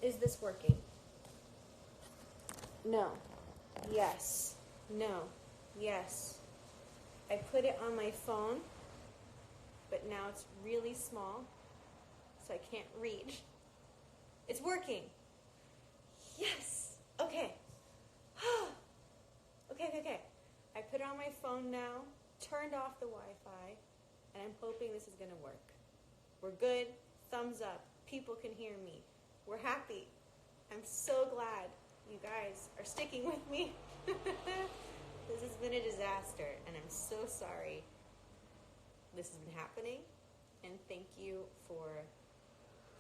Is this working? No. Yes. No. Yes. I put it on my phone, but now it's really small, so I can't reach. It's working. Yes. Okay. Okay. I put it on my phone now, turned off the Wi-Fi, and I'm hoping this is going to work. We're good. Thumbs up. People can hear me. We're happy. I'm so glad you guys are sticking with me. This has been a disaster, and I'm so sorry this has been happening. And thank you for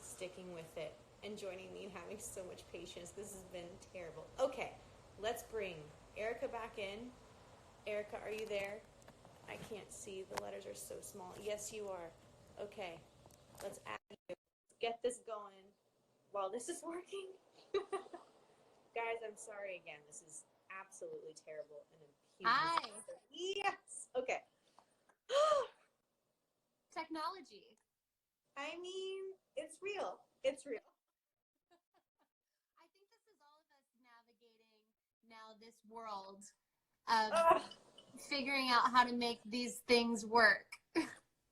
sticking with it and joining me and having so much patience. This has been terrible. Okay, let's bring Erica back in. Erica, are you there? I can't see. The letters are so small. Yes, you are. Okay, let's add you. Get this going while this is working. Guys, I'm sorry again. This is absolutely terrible and a huge disaster. Yes. Okay. Technology. I mean, it's real. It's real. I think this is all of us navigating now this world of figuring out how to make these things work.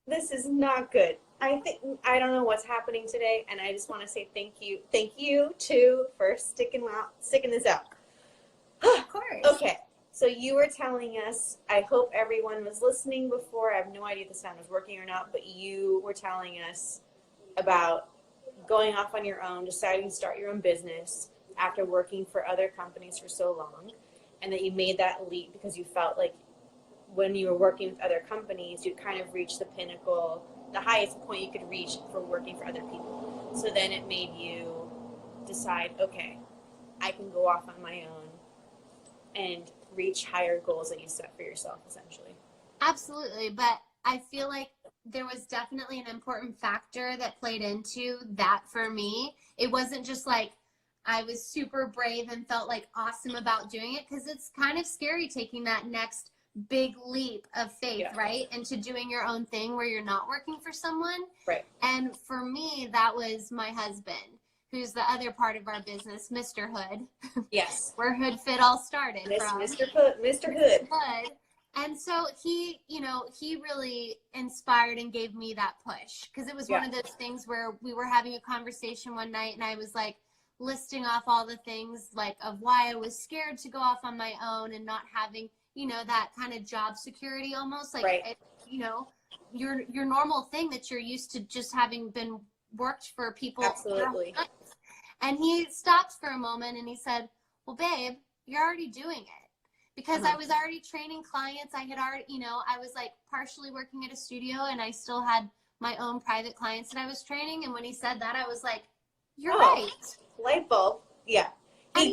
This is not good. I don't know what's happening today, and I just want to say thank you too for sticking this out. Of course. Okay, so you were telling us. I hope everyone was listening before. I have no idea if the sound was working or not, but you were telling us about going off on your own, deciding to start your own business after working for other companies for so long, and that you made that leap because you felt like when you were working with other companies, you'd kind of reach the pinnacle, the highest point you could reach for working for other people. So then it made you decide, okay, I can go off on my own and reach higher goals that you set for yourself, essentially. Absolutely, but I feel like there was definitely an important factor that played into that for me. It wasn't just like I was super brave and felt like awesome about doing it, because it's kind of scary taking that next big leap of faith, right? Into doing your own thing where you're not working for someone. Right. And for me, that was my husband, who's the other part of our business, Mr. Hood. Yes. Where Hood Fit all started from. Mr. Hood. And so he really inspired and gave me that push, because it was one of those things where we were having a conversation one night and I was like listing off all the things like of why I was scared to go off on my own and not having, that kind of job security almost like, your normal thing that you're used to just having been worked for people. Absolutely. And he stopped for a moment and he said, well, babe, you're already doing it. Because I was already training clients. I had already, I was like partially working at a studio and I still had my own private clients that I was training. And when he said that, I was like, you're right. Light bulb. Yeah. He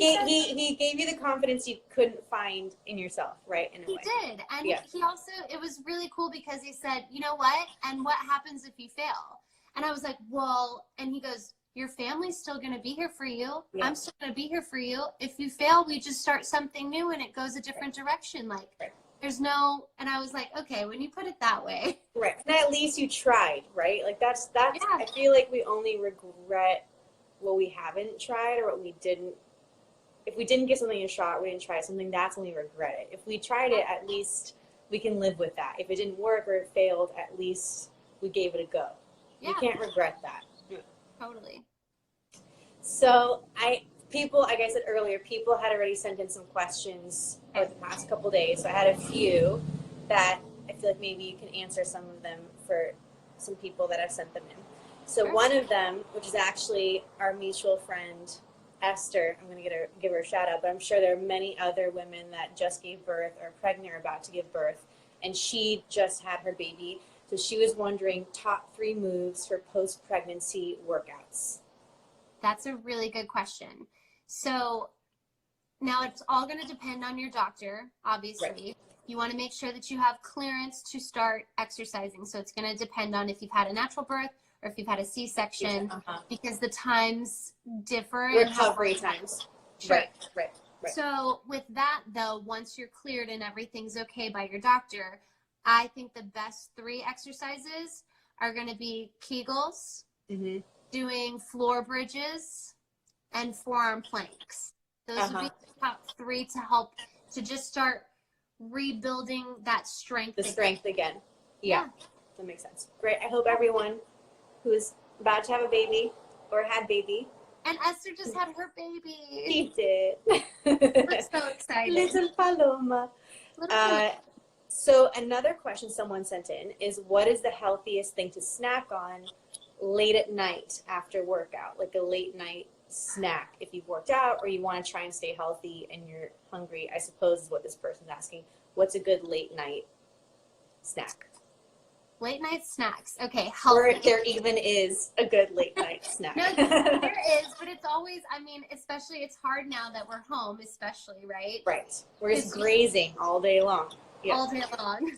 gave you the confidence you couldn't find in yourself, right? In a way. He did. And he also, it was really cool because he said, you know what? And what happens if you fail? And I was like, well, and he goes, your family's still going to be here for you. Yeah. I'm still going to be here for you. If you fail, we just start something new and it goes a different direction. Like there's no, and I was like, okay, when you put it that way. Right. And at least you tried, right? Like that's, I feel like we only regret what we haven't tried or what we didn't. If we didn't give something a shot, we didn't try something, that's when we regret it. If we tried it, at least we can live with that. If it didn't work or it failed, at least we gave it a go. Yeah. You can't regret that. Totally. So like I said earlier, people had already sent in some questions over the past couple days. So I had a few that I feel like maybe you can answer some of them for some people that have sent them in. So one of them, which is actually our mutual friend, Esther, I'm going to give her a shout out, but I'm sure there are many other women that just gave birth or pregnant or about to give birth, and she just had her baby. So she was wondering top 3 moves for post-pregnancy workouts. That's a really good question. So now it's all going to depend on your doctor, obviously. Right. You want to make sure that you have clearance to start exercising. So it's going to depend on if you've had a natural birth or if you've had a C-section, because the times differ. Recovery times. Sure. Right. So with that, though, once you're cleared and everything's okay by your doctor, I think the best 3 exercises are going to be Kegels, doing floor bridges, and forearm planks. Those would be the top 3 to help to just start rebuilding that strength. The strength again. Yeah. That makes sense. Great. I hope everyone who's about to have a baby or had baby. And Esther just had her baby. She did. We're so excited. Little Paloma. So another question someone sent in is, what is the healthiest thing to snack on late at night after workout? Like a late night snack if you've worked out or you want to try and stay healthy and you're hungry, I suppose is what this person's asking. What's a good late night snack? Late night snacks. Okay, healthy. Or there even is a good late night snack. No, there is, but it's always, I mean, especially it's hard now that we're home, especially, right? Right. We're just grazing all day long. Yeah. All day long.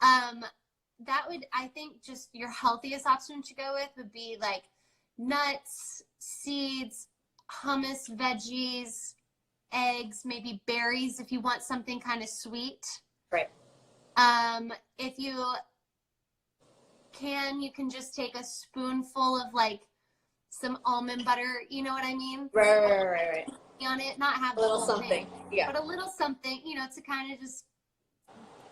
That would, I think, just your healthiest option to go with would be like nuts, seeds, hummus, veggies, eggs, maybe berries if you want something kind of sweet. Right. If you can just take a spoonful of like some almond butter, you know what I mean? Right. On it, not have a little the whole something. thing, Yeah. but a little something, you know, to kind of just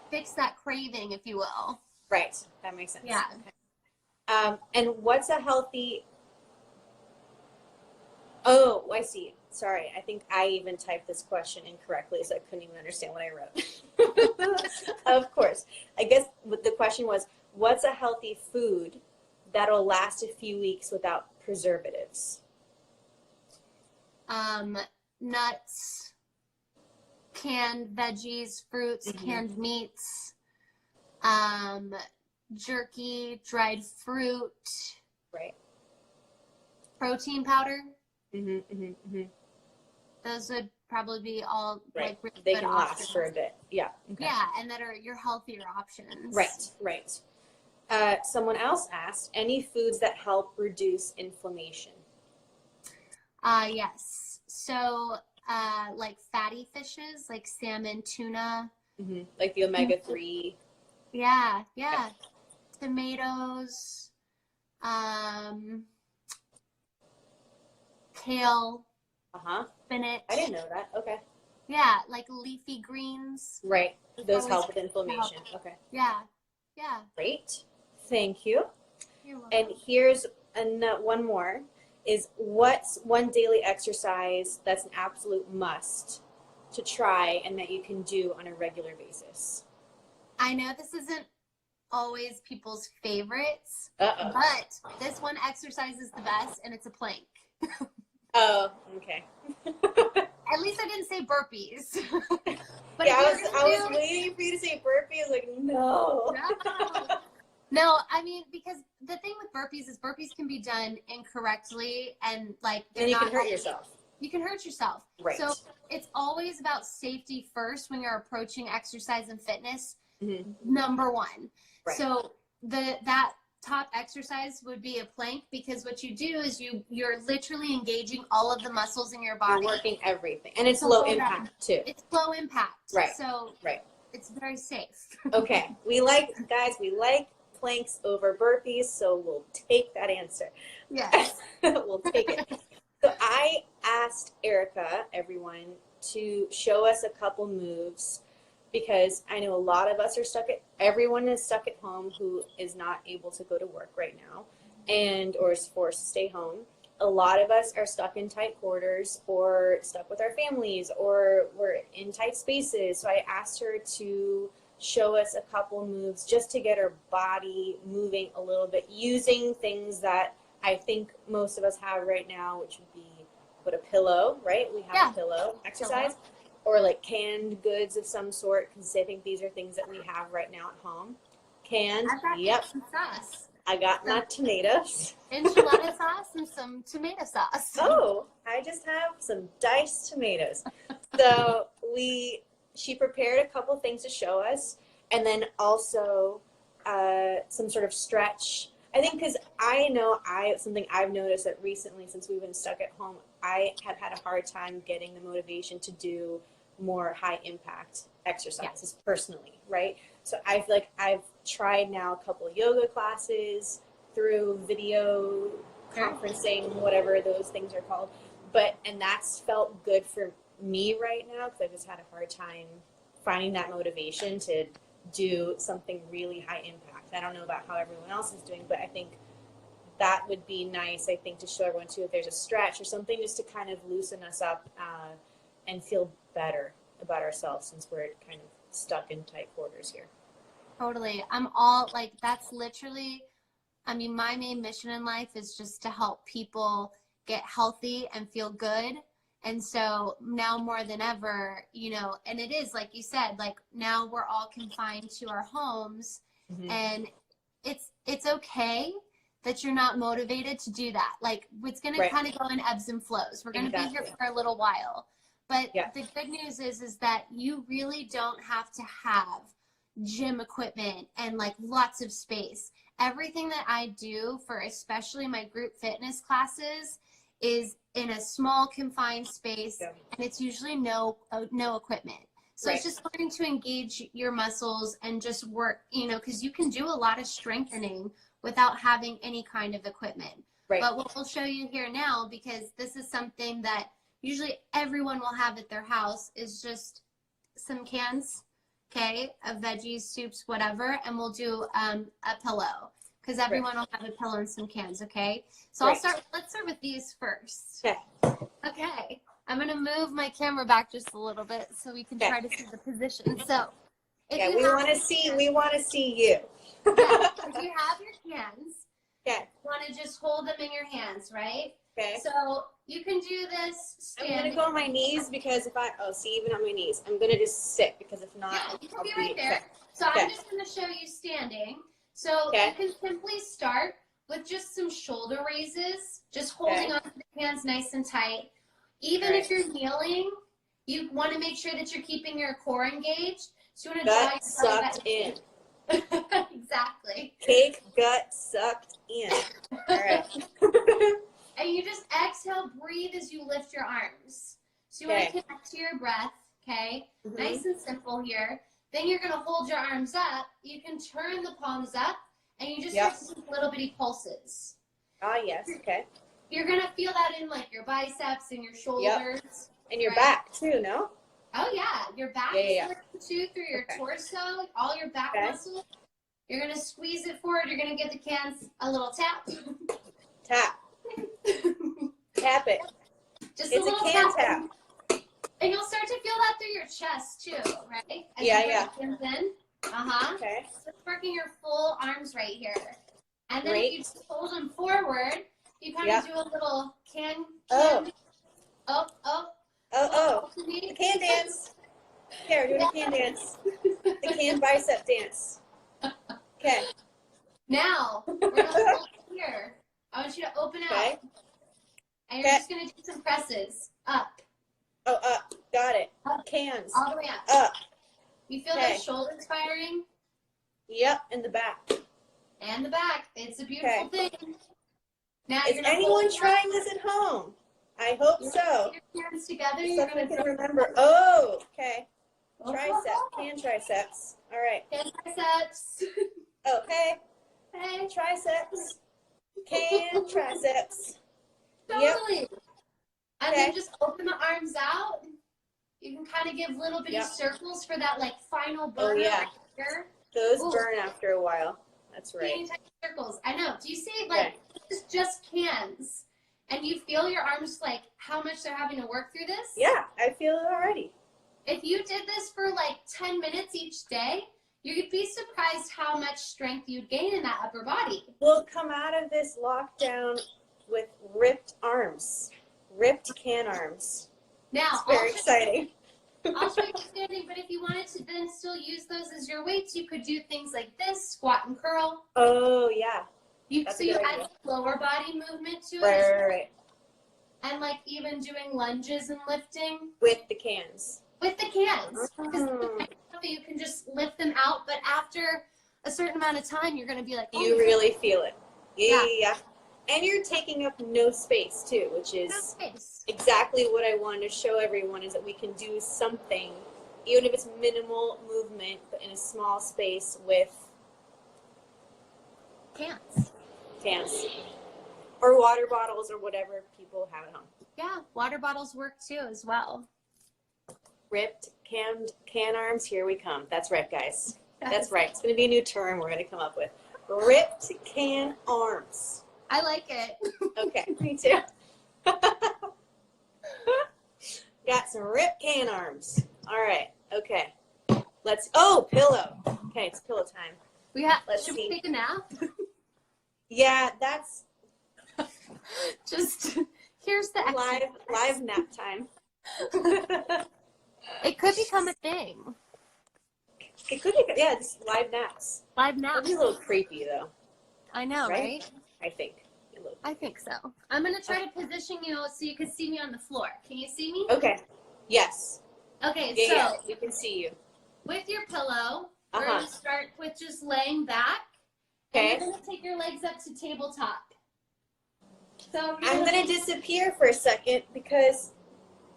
fix that craving, if you will. Right. That makes sense. Yeah. Okay. And what's a healthy... Oh, I see. Sorry. I think I even typed this question incorrectly, so I couldn't even understand what I wrote. Of course. I guess the question was, what's a healthy food that'll last a few weeks without preservatives? Nuts, canned veggies, fruits, canned meats, jerky, dried fruit, Right. protein powder. Those would probably be all right. like really they good can options. last for a bit. Yeah. Okay. Yeah, and that are your healthier options. Right. Someone else asked, any foods that help reduce inflammation? Yes. So, like fatty fishes, like salmon, tuna. Like the omega-3. Yeah. Okay. Tomatoes, kale, spinach. I didn't know that. Okay. Yeah, like leafy greens. Right. Those help with inflammation. Okay. Yeah. Great. Thank you. You're welcome. And here's one more. Is what's one daily exercise that's an absolute must to try and that you can do on a regular basis? I know this isn't always people's favorites, Uh-oh. but this one exercise is the best, and it's a plank. Oh, okay. At least I didn't say burpees. But yeah, I was waiting for you to say burpees. I was like, no. No, I mean, because the thing with burpees is burpees can be done incorrectly, and like then you can hurt yourself. You can hurt yourself. Right. So it's always about safety first when you're approaching exercise and fitness. Number one. Right. So that top exercise would be a plank, because what you do is you're literally engaging all of the muscles in your body. You're working everything, and it's low impact too. It's low impact. Right. So right. It's very safe. Okay, we like planks over burpees, so we'll take that answer. Yes. We'll take it. So I asked Erica, everyone, to show us a couple moves, because I know a lot of us everyone is stuck at home who is not able to go to work right now or is forced to stay home. A lot of us are stuck in tight quarters or stuck with our families, or we're in tight spaces. So I asked her to show us a couple moves just to get our body moving a little bit, using things that I think most of us have right now, which would be put a pillow, right? We have a pillow exercise, or like canned goods of some sort, because I think these are things that we have right now at home. Canned, yep. Some sauce. I got my tomatoes. Enchilada sauce and some tomato sauce. Oh, I just have some diced tomatoes. So she prepared a couple things to show us, and then also some sort of stretch. I think because something I've noticed that recently, since we've been stuck at home, I have had a hard time getting the motivation to do more high impact exercises personally, right? So I feel like I've tried now a couple of yoga classes through video conferencing, whatever those things are called. And that's felt good for me right now because I've just had a hard time finding that motivation to do something really high impact. I don't know about how everyone else is doing, but I think that would be nice, I think, to show everyone too if there's a stretch or something just to kind of loosen us up and feel better about ourselves since we're kind of stuck in tight quarters here. Totally. I'm all like, that's literally, I mean, my main mission in life is just to help people get healthy and feel good. And so now more than ever, you know, and it is like you said, like now we're all confined to our homes, and it's okay that you're not motivated to do that. Like it's going to kind of go in ebbs and flows. We're going to be here for a little while. But the good news is that you really don't have to have gym equipment and like lots of space. Everything that I do for especially my group fitness classes is in a small confined space, and it's usually no equipment. So it's just learning to engage your muscles and just work, you know, because you can do a lot of strengthening without having any kind of equipment. But what we'll show you here now, because this is something that usually everyone will have at their house, is just some cans, okay, of veggies, soups, whatever, and we'll do a pillow, because everyone will have a pillow and some cans, okay? So let's start with these first. Okay. I'm going to move my camera back just a little bit so we can try to see the position. So if we want to see you. If you have your cans, you want to just hold them in your hands, right? Okay. So you can do this standing. I'm going to go on my knees because even on my knees, I'm going to just sit because if not, you can be right there. So I'm just going to show you standing. So you can simply start with just some shoulder raises, just holding onto the hands nice and tight. Even if you're kneeling, you want to make sure that you're keeping your core engaged. So you want to draw your sucked in. Exactly. Cake gut sucked in. All right. And you just exhale, breathe as you lift your arms. So you want to connect to your breath, okay? Nice and simple here. Then you're going to hold your arms up. You can turn the palms up, and you just start to see little bitty pulses. Yes, okay. You're going to feel that in like your biceps and your shoulders. And your back too, no? Oh, yeah. Your back is working too through your torso, all your back muscles. You're going to squeeze it forward. You're going to give the cans a little tap. Tap. Tap it. Just a little tap. And you'll start to feel that through your chest too, right? As you bring the cans in. Okay. So it's working your full arms right here. And then if you just hold them forward, you kind of do a little can. The can dance. Here, do a can dance. The can bicep dance. Okay. Now, we're going to hold here. I want you to open out. And you're just going to do some presses. Up. Oh, up. Got it. Up. Cans. All the way up. Up. You feel those shoulders firing? Yep, in the back. And the back. It's a beautiful thing. Now is anyone trying this at home? I hope so. Your hands together. You're going to remember. Oh, okay. Can triceps. All right. Can triceps. Okay. Hey. Triceps. Can triceps. Totally. And then just open the arms out. You can kind of give little bitty circles for that like final burn. Oh, yeah. Right here. Those burn after a while. That's right. Teeny tiny circles. I know. Do you see like it's just cans? And you feel your arms like how much they're having to work through this? Yeah, I feel it already. If you did this for like 10 minutes each day, you'd be surprised how much strength you'd gain in that upper body. We'll come out of this lockdown with ripped arms. Ripped can arms. Now, it's very exciting. I'll show you standing, but if you wanted to then still use those as your weights, you could do things like this, squat and curl. Oh, yeah. You add lower body movement to it. Right. And like even doing lunges and lifting. With the cans. With the cans. Because you can just lift them out, but after a certain amount of time, you're going to be like, you really feel it. Yeah. And you're taking up no space too, which is exactly what I wanted to show everyone, is that we can do something, even if it's minimal movement, but in a small space with cans. or water bottles or whatever people have at home. Yeah, water bottles work too as well. Ripped can arms, here we come. That's right, guys. That's right. It's going to be a new term we're going to come up with. Ripped can arms. I like it. Okay, me too. Got some ripped can arms. All right, okay. Pillow. Okay, it's pillow time. Should we take a nap? Yeah, that's just, here's the live nap time. It could become a thing. It could be, yeah, just live naps. Live naps. It'd be a little creepy, though. I know, right? I think. I think so. I'm going to try to position you so you can see me on the floor. Can you see me? Okay. Yes. Okay, yeah, we can see you. With your pillow, we're going to start with just laying back. Okay. And you're going to take your legs up to tabletop. So I'm going to disappear for a second because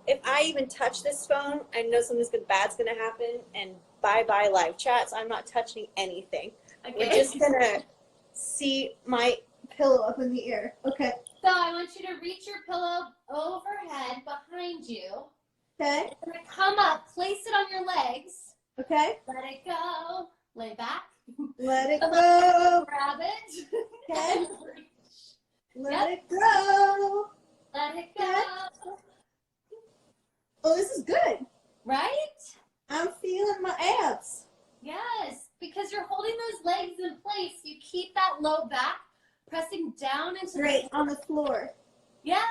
if I even touch this phone, I know something bad's going to happen, and bye-bye live chats. I'm not touching anything. Okay. We're just going to see my pillow up in the air. Okay. So I want you to reach your pillow overhead behind you. Okay. You're going to come up, place it on your legs. Okay. Let it go. Lay back. Let it go. Grab it. Okay. Let it go. Let it go. Okay. Oh, this is good. Right? I'm feeling my abs. Yes, because you're holding those legs in place. You keep that low back, pressing down into on the floor. Yeah.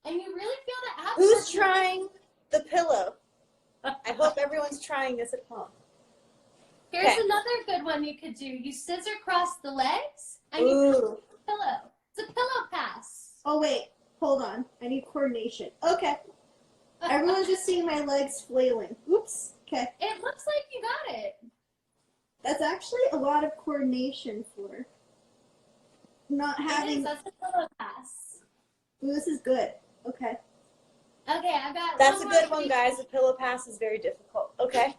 And you really feel the abs. Who's trying the pillow? I hope everyone's trying this at home. Here's another good one you could do. You scissor cross the legs and you put the pillow. It's a pillow pass. Oh, wait. Hold on. I need coordination. Okay. Everyone's just seeing my legs flailing. Oops. Okay. It looks like you got it. That's actually a lot of coordination for not having. That's a pillow pass. Ooh, this is good. Okay. Okay, I've got. That's a good one, guys. The pillow pass is very difficult. Okay.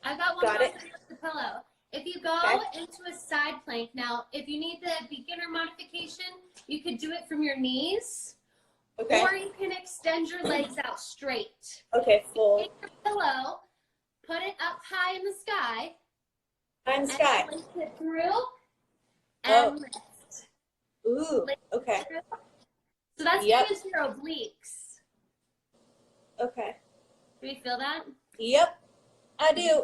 I've got one more thing with the pillow. If you go into a side plank, now, if you need the beginner modification, you could do it from your knees. Okay. Or you can extend your legs out straight. Okay, full. Take your pillow, put it up high in the sky. High in the sky. And lift it through and lift. Ooh, okay. So that's going into your obliques. Okay. Do you feel that? Yep, I do.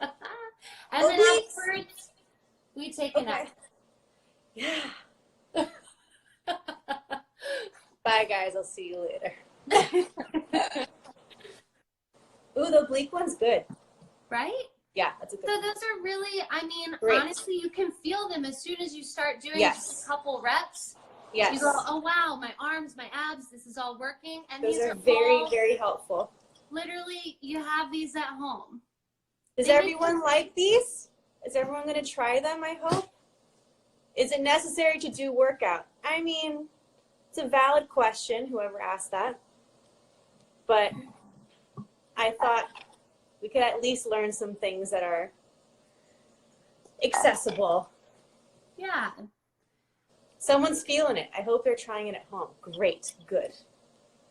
And then afterwards, we take a nap. Yeah. Bye, guys. I'll see you later. Ooh, the oblique one's good. Right? Yeah, that's a good one. So those are really, I mean, Great. Honestly, you can feel them as soon as you start doing just a couple reps. Yes. You go, oh, wow, my arms, my abs, this is all working. And those these are very, very helpful. Literally, you have these at home. Does everyone like these? Is everyone going to try them, I hope? Is it necessary to do workout? I mean, it's a valid question, whoever asked that. But I thought we could at least learn some things that are accessible. Yeah. Someone's feeling it. I hope they're trying it at home. Great. Good.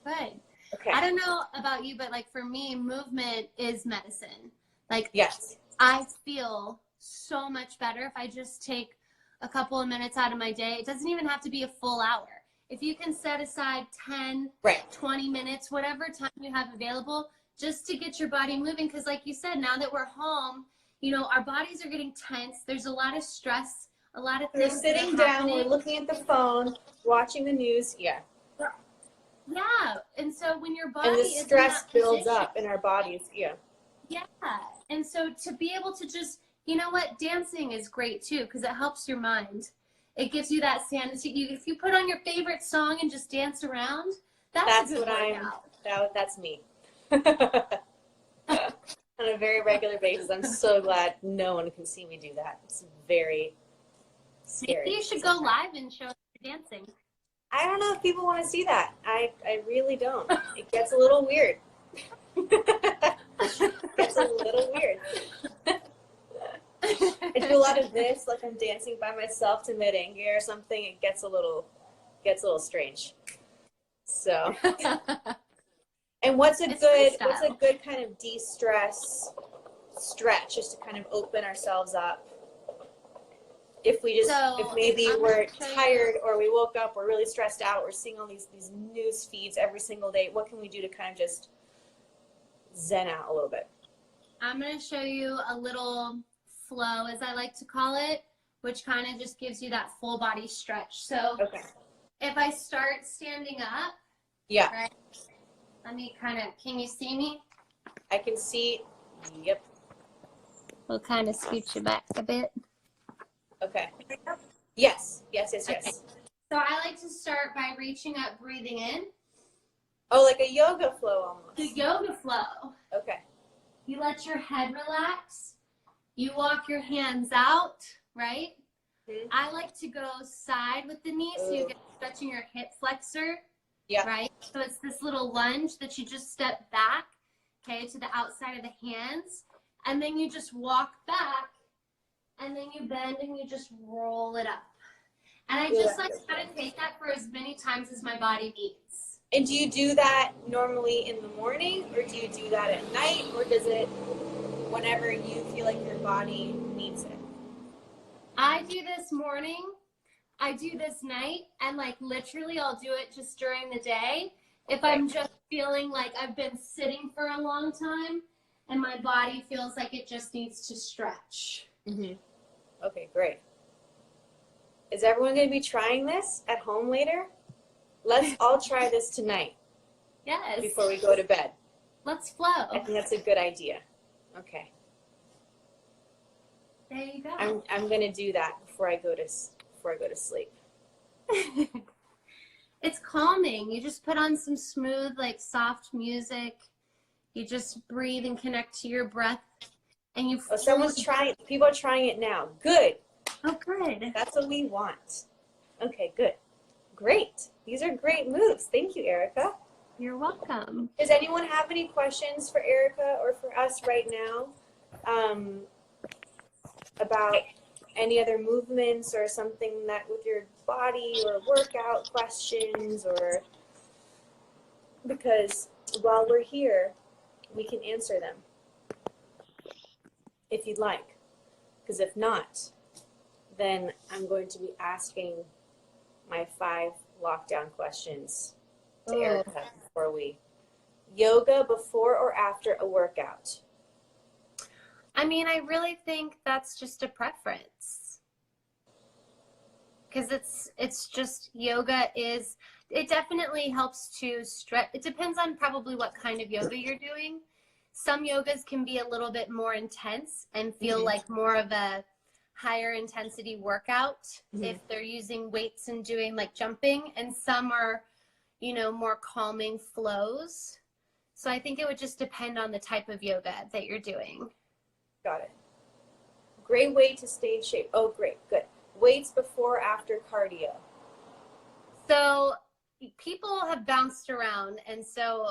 Good. Okay. I don't know about you, but like for me, movement is medicine. Like, yes. I feel so much better if I just take a couple of minutes out of my day. It doesn't even have to be a full hour. If you can set aside 10, 20 minutes, whatever time you have available, just to get your body moving. Because like you said, now that we're home, you know, our bodies are getting tense. There's a lot of stress, a lot of things. We're sitting down, we're looking at the phone, watching the news. Yeah. Yeah. And so when your body and the stress builds up in our bodies. Yeah. Yeah. And so to be able to just, you know what, dancing is great too, because it helps your mind. It gives you that sanity. If you put on your favorite song and just dance around, that's a good workout. That's me. On a very regular basis. I'm so glad no one can see me do that. It's very scary. Maybe you should go live and show us your dancing. I don't know if people want to see that. I really don't. It gets a little weird. Gets a little weird. I do a lot of this, like I'm dancing by myself to merengue or something. It gets a little strange. So, and what's a good kind of de-stress stretch, just to kind of open ourselves up? If maybe we're tired or we woke up, we're really stressed out, we're seeing all these news feeds every single day, what can we do to kind of just zen out a little bit? I'm going to show you a little flow, as I like to call it, which kind of just gives you that full body stretch. So if I start standing up, right, let me kind of, can you see me? I can see, yep. We'll kind of scoot you back a bit. Okay. Yes. Okay. So I like to start by reaching up, breathing in. Oh, like a yoga flow almost. The yoga flow. Okay. You let your head relax. You walk your hands out, right? Mm-hmm. I like to go side with the knee, so you get stretching your hip flexor. Yeah. Right? So it's this little lunge that you just step back, okay, to the outside of the hands. And then you just walk back, and then you bend and you just roll it up. And I just like to kind of take that for as many times as my body needs. And do you do that normally in the morning, or do you do that at night, or does it whenever you feel like your body needs it? I do this morning, I do this night, and like literally I'll do it just during the day. If I'm just feeling like I've been sitting for a long time and my body feels like it just needs to stretch. Mm-hmm. Okay, great. Is everyone going to be trying this at home later? Let's all try this tonight. Yes. Before we go to bed. Let's flow. I think that's a good idea. Okay. There you go. I'm going to do that before I go to sleep. It's calming. You just put on some smooth, like soft music. You just breathe and connect to your breath. And you. Oh, someone's trying. People are trying it now. Good. Oh, good. That's what we want. Okay, good. Great. These are great moves. Thank you, Erica. You're welcome. Does anyone have any questions for Erica or for us right now about any other movements or something that with your body or workout questions? Or because while we're here, we can answer them if you'd like. Because if not, then I'm going to be asking my 5 lockdown questions to Erica before we. Yoga before or after a workout? I mean, I really think that's just a preference. Because it's just yoga is, it definitely helps to stretch. It depends on probably what kind of yoga you're doing. Some yogas can be a little bit more intense and feel like more of a higher intensity workout if they're using weights and doing like jumping, and some are, you know, more calming flows. So I think it would just depend on the type of yoga that you're doing. Got it. Great way to stay in shape. Oh, great. Good. Weights before or after cardio? So people have bounced around, and so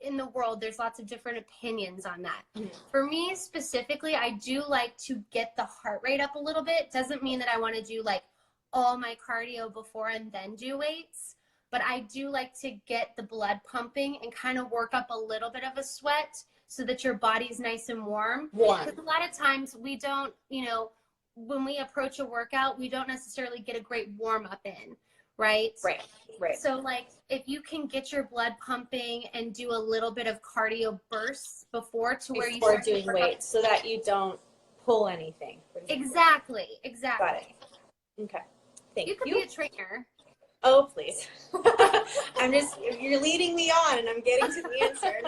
in the world there's lots of different opinions on that. For me specifically, I do like to get the heart rate up a little bit. Doesn't mean that I want to do like all my cardio before and then do weights, but I do like to get the blood pumping and kind of work up a little bit of a sweat so that your body's nice and warm. Because a lot of times we don't, you know, when we approach a workout, we don't necessarily get a great warm up in, right? Right. So like if you can get your blood pumping and do a little bit of cardio bursts before where you start doing weights, so that you don't pull anything. Exactly. Got it. Okay. Thank you. You could be a trainer. Oh, please. You're leading me on and I'm getting to the answer.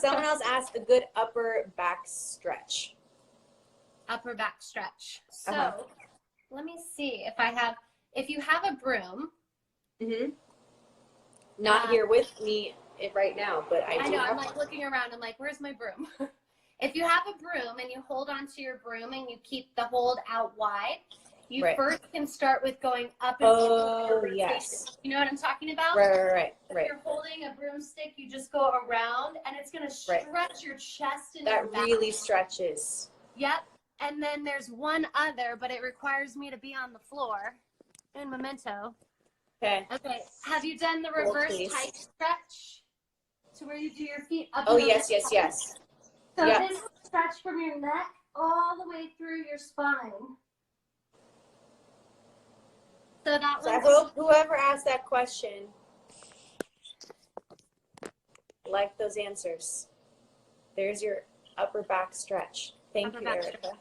Someone else asked a good upper back stretch. Upper back stretch. So let me see if you have a broom. Not here with me right now, but I do. I'm like looking around. I'm like, where's my broom? If you have a broom and you hold onto your broom and you keep the hold out wide, you first can start with going up and down your rotation. Yes. You know what I'm talking about? Right. If you're holding a broomstick, you just go around, and it's going to stretch your chest and your back. That really stretches. Yep. and then there's one other, but it requires me to be on the floor in Memento. Okay. Okay. Have you done the reverse tight stretch? To where you do your feet up. Oh, yes. So this will stretch from your neck all the way through your spine. So that I hope whoever asked that question liked those answers. There's your upper back stretch. Thank you, Erica.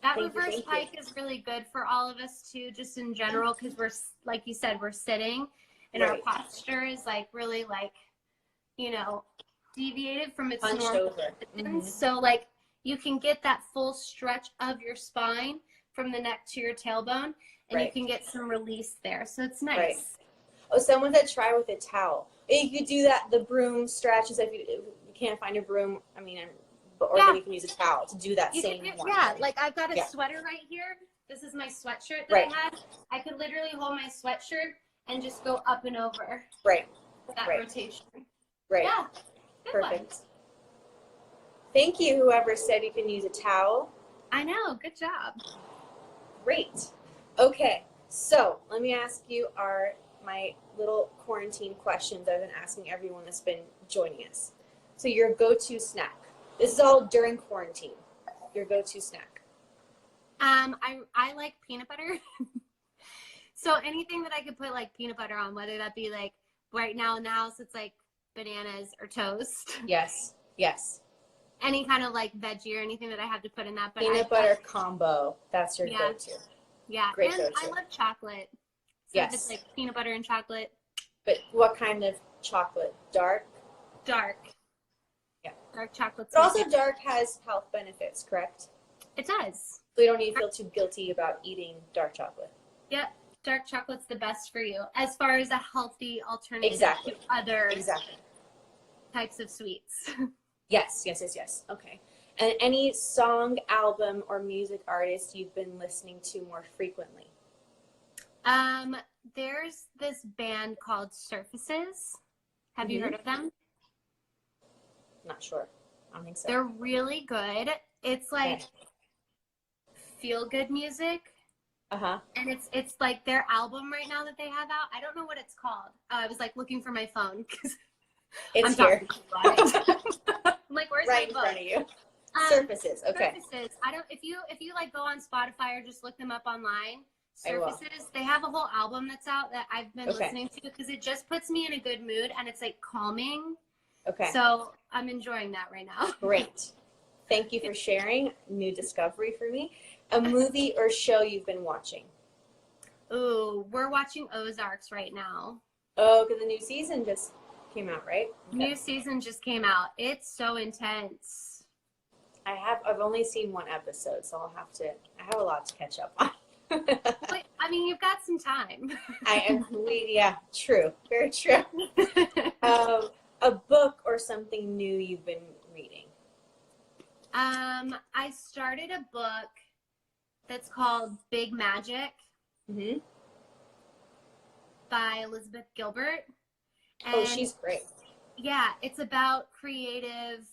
That reverse pike is really good for all of us too, just in general, because we're, like you said, we're sitting and our posture is like really like, you know, deviated from its normal position. So like you can get that full stretch of your spine from the neck to your tailbone, and you can get some release there. So it's nice. Right. Oh, someone said try with a towel. You could do that, the broom stretches. If you can't find a broom, I mean, or then you can use a towel to do that same one. Yeah, like I've got a sweater right here. This is my sweatshirt that I had. I could literally hold my sweatshirt and just go up and over. Right. That rotation. Right. Yeah. Perfect. Thank you, whoever said you can use a towel. I know. Good job. Great. Okay, so let me ask you my little quarantine questions I've been asking everyone that's been joining us. So your go-to snack. This is all during quarantine. Your go-to snack. I like peanut butter. So anything that I could put like peanut butter on, whether that be like right now in the house, it's like bananas or toast. Yes. Any kind of like veggie or anything that I have to put in that. But peanut butter combo. That's your go-to. Yeah. Great and go-to. I love chocolate. So if it's like peanut butter and chocolate. But what kind of chocolate? Dark? Dark. Yeah. Dark chocolate. But also dark has health benefits, correct? It does. So you don't need to feel too guilty about eating dark chocolate. Yep. Dark chocolate's the best for you as far as a healthy alternative to other types of sweets. Yes. Okay. And any song, album, or music artist you've been listening to more frequently? There's this band called Surfaces. Have you heard of them? Not sure. I don't think so. They're really good. It's like feel good music. And it's like their album right now that they have out. I don't know what it's called. I was like looking for my phone because it's here. I'm like, where's right my phone? In front of you. Surfaces. Okay. Surfaces. I don't. If you like go on Spotify or just look them up online. Surfaces. They have a whole album that's out that I've been listening to because it just puts me in a good mood and it's like calming. Okay. So I'm enjoying that right now. Great. Thank you for sharing. New discovery for me. A movie or show you've been watching? Ooh, we're watching Ozarks right now. Oh, because the new season just came out, right? Okay. New season just came out. It's so intense. I've only seen one episode, so I have a lot to catch up on. But, I mean, you've got some time. True. Very true. A book or something new you've been reading? I started a book that's called Big Magic by Elizabeth Gilbert. And she's great. Yeah, it's about creative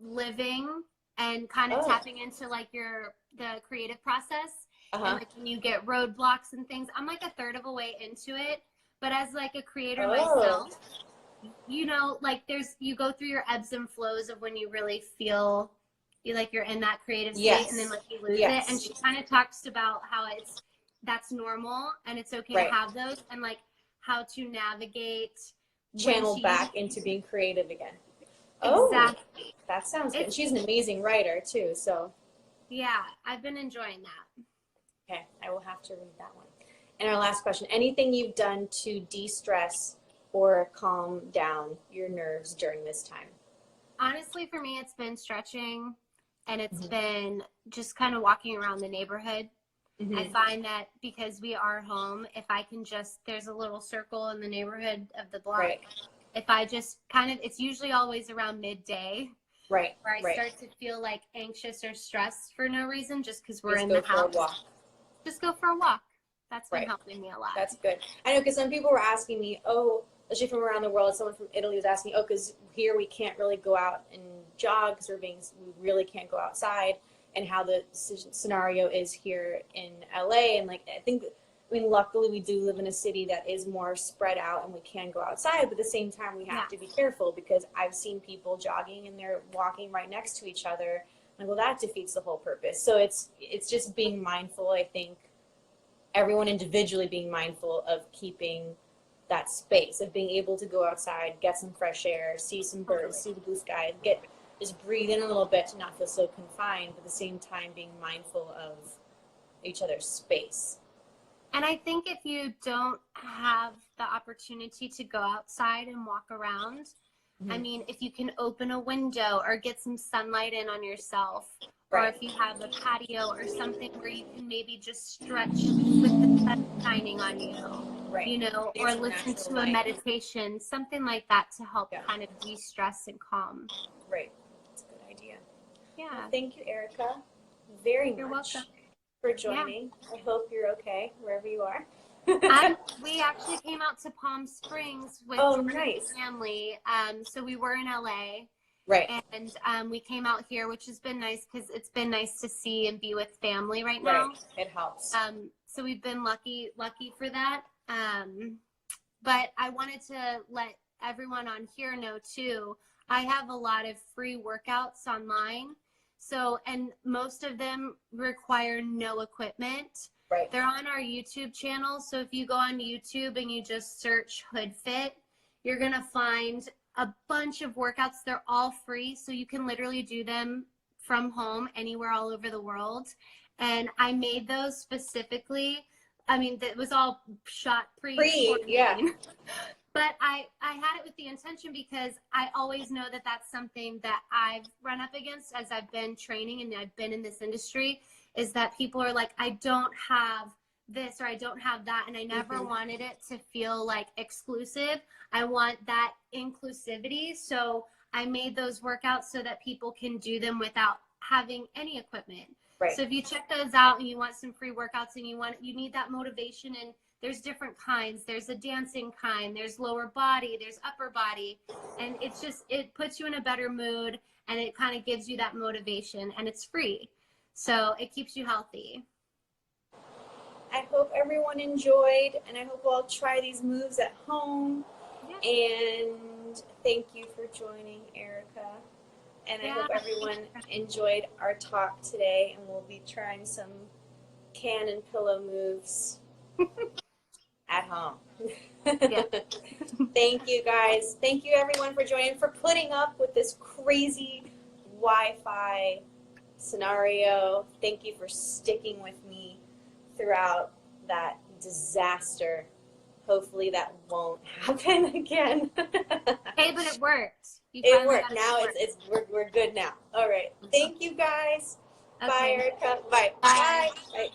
living and kind of tapping into like the creative process. And like when you get roadblocks and things, I'm like a third of a way into it. But as like a creator myself, you know, like you go through your ebbs and flows of when you really feel you're in that creative state and then like you lose it. And she kind of talks about how that's normal and it's okay to have those and like how to navigate channel back into being creative again. Exactly. That sounds good. She's an amazing writer too, so yeah, I've been enjoying that. Okay, I will have to read that one. And our last question, anything you've done to de-stress or calm down your nerves during this time? Honestly, for me, it's been stretching and it's been just kind of walking around the neighborhood. I find that because we are home, if I can there's a little circle in the neighborhood of the block. If I just it's usually always around midday. Where I start to feel like anxious or stressed for no reason just because we're in the house. Just go for a walk. That's been helping me a lot. That's good. I know because some people were asking me, especially from around the world, someone from Italy was asking, because here we can't really go out and jog because we really can't go outside. and how the scenario is here in LA. And like, I mean, luckily we do live in a city that is more spread out and we can go outside, but at the same time we have to be careful, because I've seen people jogging and they're walking right next to each other. Like, well, that defeats the whole purpose. So it's just being mindful. I think everyone individually being mindful of keeping that space, of being able to go outside, get some fresh air, see some birds, see the blue sky, just breathe in a little bit to not feel so confined, but at the same time being mindful of each other's space. And I think if you don't have the opportunity to go outside and walk around, I mean, if you can open a window or get some sunlight in on yourself, or if you have a patio or something where you can maybe just stretch with the sun shining on you, you know, or listen to a meditation, something like that to help kind of de-stress and calm. Right. That's a good idea. Yeah. Well, thank you, Erica, very You're much welcome. for joining. I hope you're okay wherever you are. We actually came out to Palm Springs with nice. family. So we were in LA. Right. And we came out here, which has been nice because it's been nice to see and be with family right now. Right. It helps. So we've been lucky for that. But I wanted to let everyone on here know too, I have a lot of free workouts online. So, and most of them require no equipment. Right. They're on our YouTube channel. So if you go on YouTube and you just search Hood Fit, you're going to find a bunch of workouts. They're all free. So you can literally do them from home anywhere all over the world. And I made those specifically. I mean, it was all shot pre, yeah. But I had it with the intention because I always know that that's something that I've run up against as I've been training and I've been in this industry, is that people are like, I don't have this or I don't have that. And I never wanted it to feel like exclusive. I want that inclusivity. So I made those workouts so that people can do them without having any equipment. Right. So if you check those out and you want some free workouts and you need that motivation, and there's different kinds. There's a dancing kind, there's lower body, there's upper body. And it's just, it puts you in a better mood and it kind of gives you that motivation, and it's free. So it keeps you healthy. I hope everyone enjoyed, and I hope we'll all try these moves at home. Yeah. And thank you for joining, Erica. And I hope everyone enjoyed our talk today, and we'll be trying some can and pillow moves at home. Thank you, guys. Thank you, everyone, for joining, for putting up with this crazy Wi-Fi scenario. Thank you for sticking with me throughout that disaster. Hopefully that won't happen again. Hey, but it worked. It worked. Now we're good now. All right. Thank you, guys. Okay. Bye, Erica. Bye. Bye. Bye.